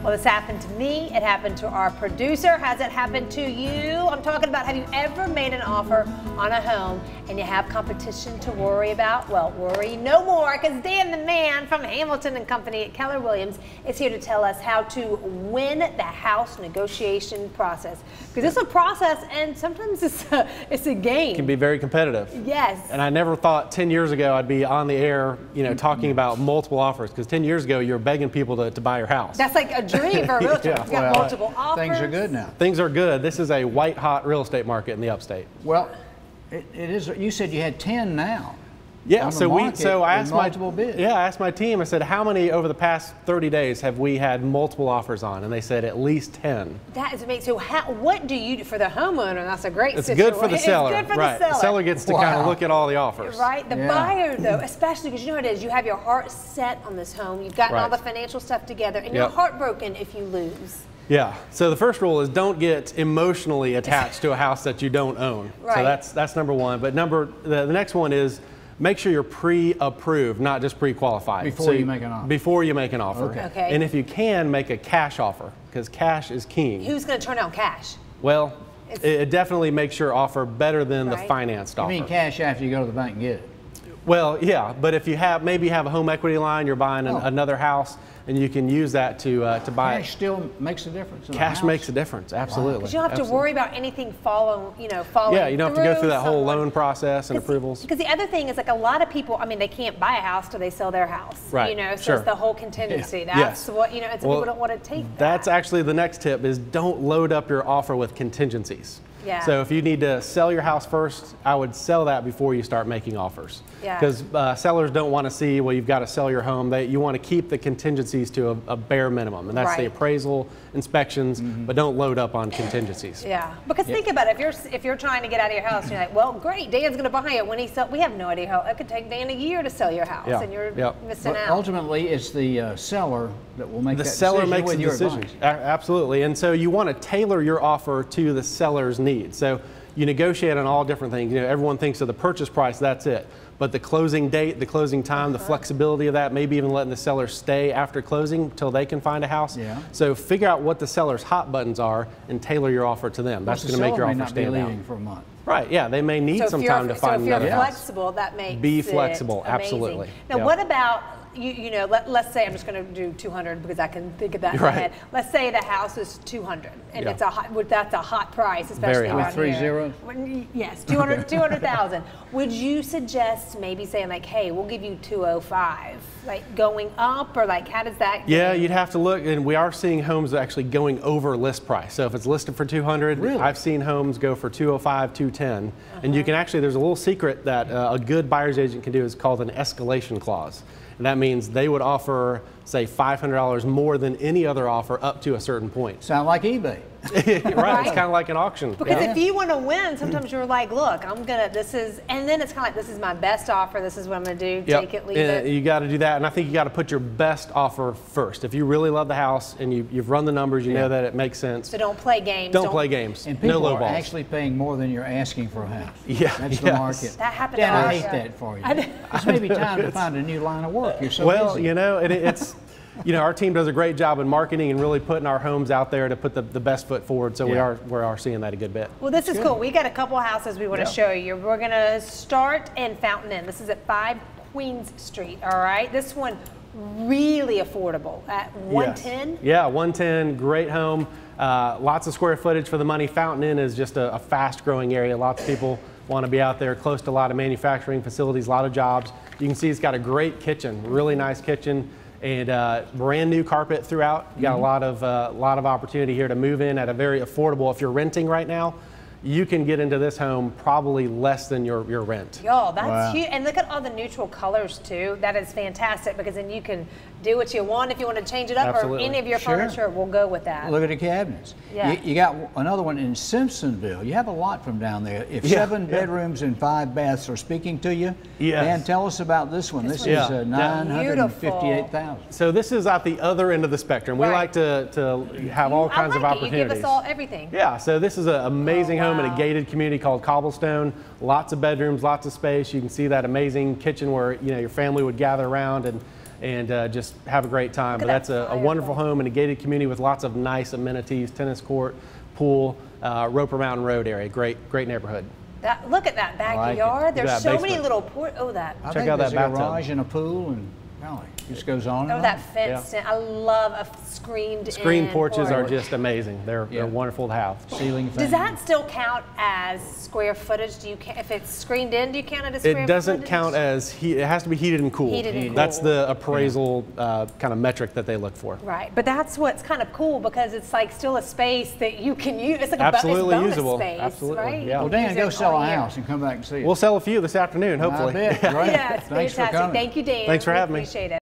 Well, this happened to me. It happened to our producer. Has it happened to you? I'm talking about, have you ever made an offer on a home and you have competition to worry about? Well, worry no more, because Dan the man from Hamilton and Company at Keller Williams is here to tell us how to win the house negotiation process. Because it's a process, and sometimes it's a game. It can be very competitive. Yes. And I never thought 10 years ago I'd be on the air, talking about multiple offers, because 10 years ago you were begging people to buy your house. That's like a dream for a realtor. Yeah. You've got multiple offers. Things are good now. Things are good. This is a white hot real estate market in the upstate. Well, it is. You said you had 10 now. Yeah, on the so market I asked multiple bids. I asked my team. I said, how many over the past 30 days have we had multiple offers on? And they said at least 10. That is amazing. So what do you do for the homeowner? That's a great situation. It's good for the seller. It's good for right. the seller. The seller gets to kind of look at all the offers. Right. The buyer, though, especially because you know what it is. You have your heart set on this home. You've gotten all the financial stuff together, and you're heartbroken if you lose. Yeah. So the first rule is don't get emotionally attached to a house that you don't own. Right. So that's number one. But the next one is make sure you're pre-approved, not just pre-qualified. Before you make an offer. Before you make an offer. Okay. And if you can, make a cash offer, because cash is king. Who's going to turn down cash? Well, it definitely makes your offer better than the financed offer. You mean cash after you go to the bank and get it? Well, yeah, but if you maybe you have a home equity line, you're buying another house, and you can use that to buy it. Cash still makes a difference. Cash makes a difference, absolutely. Because you don't have to worry about anything falling. Yeah, you don't have to go through that whole loan process and approvals. Because the other thing is, like, a lot of people, I mean, they can't buy a house till they sell their house. Right. So it's the whole contingency. That's what and so people don't want to take that. That's actually the next tip: is don't load up your offer with contingencies. Yeah. So if you need to sell your house first, I would sell that before you start making offers. Yeah. Because sellers don't want to see, well, you've got to sell your home. You want to keep the contingencies to a bare minimum, and that's the appraisal, inspections, but don't load up on contingencies. Yeah. Because think about it, if you're trying to get out of your house, and you're like, well, great, Dan's going to buy it when he sells. We have no idea how it could take Dan a year to sell your house, and you're missing out. Ultimately, it's the seller that will make that decision. The seller makes the decision. Absolutely. And so you want to tailor your offer to the seller's needs. So you negotiate on all different things. Everyone thinks of the purchase price, that's it. But the closing date, the closing time, the flexibility of that, maybe even letting the seller stay after closing until they can find a house. Yeah. So figure out what the seller's hot buttons are and tailor your offer to them. That's going to make your offer stand out. For a month. Right, yeah, they may need some time to find another house. So if you're flexible, that makes Be flexible, absolutely. Now, what about, let's say I'm just going to do 200 because I can think of that in my head. Let's say the house is 200, and that's a hot price, especially around here. 3 zeros? Yes, 200,000. Would you suggest maybe saying, like, hey, we'll give you 205, like going up, or like how does that? Yeah, you'd have to look, and we are seeing homes actually going over list price. So if it's listed for 200, I've seen homes go for 205, 210, and you can actually, there's a little secret that a good buyer's agent can do, is called an escalation clause. And that means they would offer, say, $500 more than any other offer up to a certain point. Sound like eBay. Right, it's kind of like an auction. Because if you want to win, sometimes you're like, look, and then it's kind of like, this is my best offer, this is what I'm going to do, take it, leave it. You got to do that, and I think you got to put your best offer first. If you really love the house and you've run the numbers, you know that it makes sense. So don't play games. Don't play games. And people no low are balls. actually paying more than you're asking for a house. Yeah, that's the market. That happened. Dan, I hate that for you. It's maybe time to find a new line of work. You're so busy. It's. Our team does a great job in marketing and really putting our homes out there to put the best foot forward. So we are seeing that a good bit. Well, this is cool. We got a couple houses we want to show you. We're going to start in Fountain Inn. This is at 5 Queens Street. All right. This one really affordable at 110. Yes. Yeah, 110. Great home. Lots of square footage for the money. Fountain Inn is just a fast-growing area. Lots of people want to be out there, close to a lot of manufacturing facilities, a lot of jobs. You can see it's got a great kitchen, really nice kitchen. And brand new carpet throughout. You got a lot of opportunity here to move in at a very affordable. If you're renting right now, you can get into this home probably less than your rent. Yo, that's huge. And look at all the neutral colors too. That is fantastic, because then you can do what you want. If you want to change it up, or any of your furniture will go with that. Look at the cabinets. Yeah. You got another one in Simpsonville. You have a lot from down there. If 7 bedrooms and 5 baths are speaking to you, Dan, tell us about this one. This is $958,000. So this is at the other end of the spectrum. We like to have all kinds of opportunities. You give us all everything. Yeah, so this is an amazing home in a gated community called Cobblestone. Lots of bedrooms, lots of space. You can see that amazing kitchen where your family would gather around, and and just have a great time. But that's a wonderful home in a gated community with lots of nice amenities, tennis court, pool, Roper Mountain Road area. Great neighborhood. Look at that backyard. There's so many little Check out that bathtub. Garage and a pool, and just goes on. Oh, that fenced in. I love a screened porches are just amazing. They're wonderful to have. Ceiling fan. Does that still count as square footage? If it's screened in, do you count it as square footage? It doesn't count as heat. It has to be heated and cooled. That's the appraisal kind of metric that they look for. Right, but that's what's kind of cool because it's like still a space that you can use. It's like absolutely a bonus usable. Space, Absolutely. right? Yeah. Well, Dan, go sell a house and come back and see it. We'll sell a few this afternoon, hopefully. I bet. Yeah, it's Thanks fantastic. for coming. Thank you, Dan. Thanks for having me. Appreciate it.